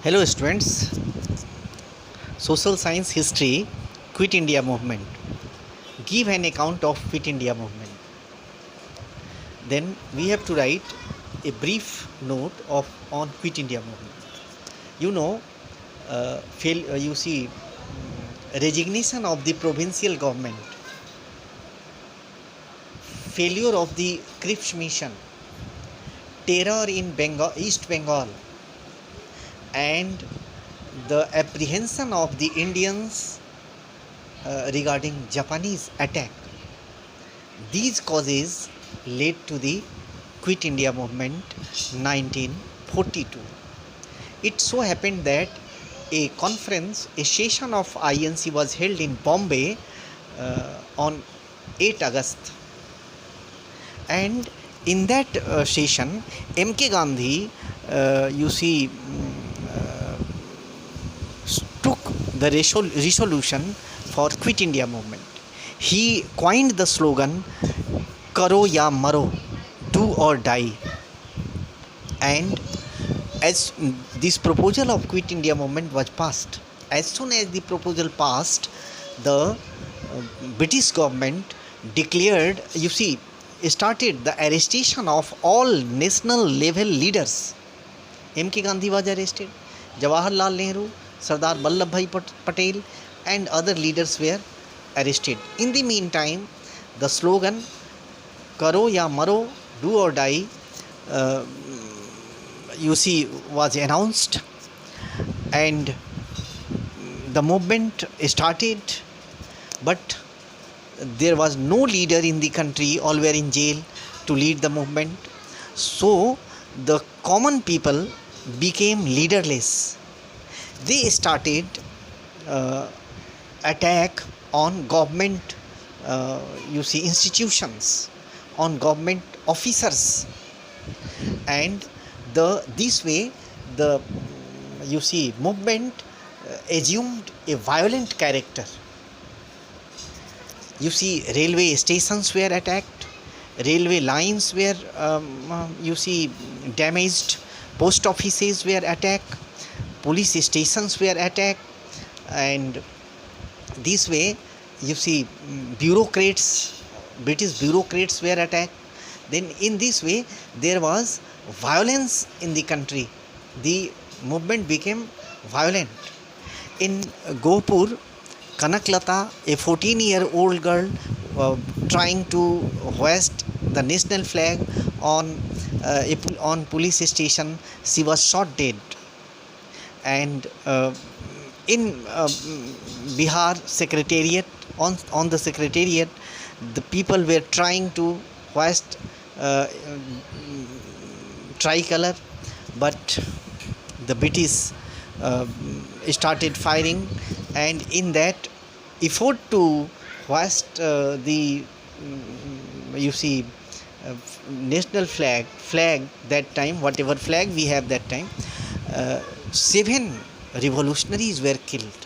Hello students, social science history, Quit India movement. Give an account of Quit India movement. Then we have to write a brief note of on Quit India movement. You know, you see, resignation of the provincial government, failure of the Cripps mission, terror in Bengal, East Bengal, and the apprehension of the Indians regarding Japanese attack. These causes led to the Quit India movement 1942. It so happened that a conference, a session of INC was held in Bombay on 8 August, and in that session MK Gandhi took the resolution for Quit India movement. He coined the slogan Karo ya Maro, do or die. And as this proposal of Quit India movement was passed, as soon as the proposal passed, the British government declared, started the arrestation of all national level leaders. MK Gandhi was arrested, Jawaharlal Nehru, Sardar Vallabhbhai Patel, and other leaders were arrested. In the meantime, the slogan Karo ya Maro, do or die, was announced, and the movement started, but there was no leader in the country, all were in jail to lead the movement. So the common people became leaderless. They started attack on government institutions, on government officers, and this way the movement assumed a violent character. Railway stations were attacked, railway lines were damaged, post offices were attacked, police stations were attacked, and this way British bureaucrats were attacked. Then in this way there was violence in the country. The movement became violent. In Gopur, Kanaklata, a 14-year-old girl, trying to hoist the national flag on police station, she was shot dead. And in Bihar secretariat, on the secretariat, the people were trying to hoist tricolor, but the British started firing, and in that effort to hoist the national flag that time, whatever flag we have that time, 7 revolutionaries were killed.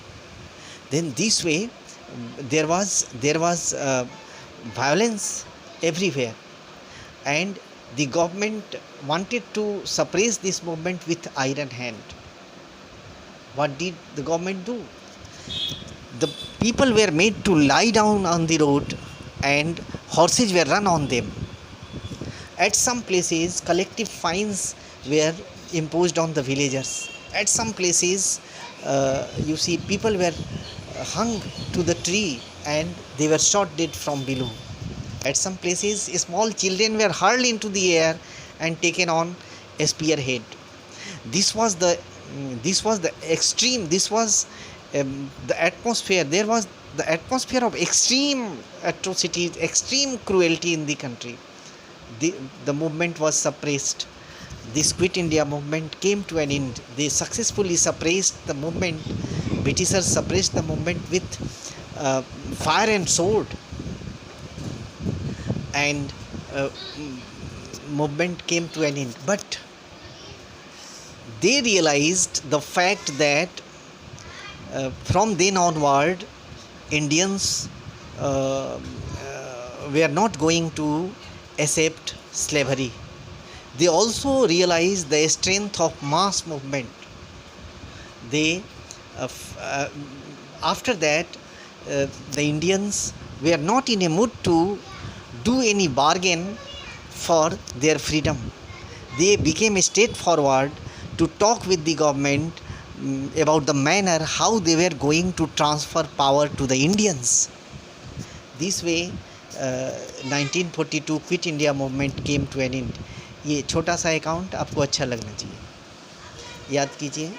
Then this way there was violence everywhere, and the government wanted to suppress this movement with iron hand. What did the government do? The people were made to lie down on the road, and horses were run on them. At some places collective fines were imposed on the villagers. At some places people were hung to the tree and they were shot dead from below. At some places small children were hurled into the air and taken on a spearhead. This was the extreme. This was the atmosphere. There was the atmosphere of extreme atrocities, extreme cruelty in the country. The movement was suppressed. This Quit India movement came to an end. They successfully suppressed the movement. Britishers suppressed the movement with fire and sword, and movement came to an end. But they realized the fact that from then onward Indians were not going to accept slavery. They also realized the strength of mass movement. they after that the Indians were not in a mood to do any bargain for their freedom. They became straightforward to talk with the government about the manner how they were going to transfer power to the Indians. This way 1942 quit India movement came to an end. ये छोटा सा account आपको अच्छा लगना चाहिए, याद कीजिए.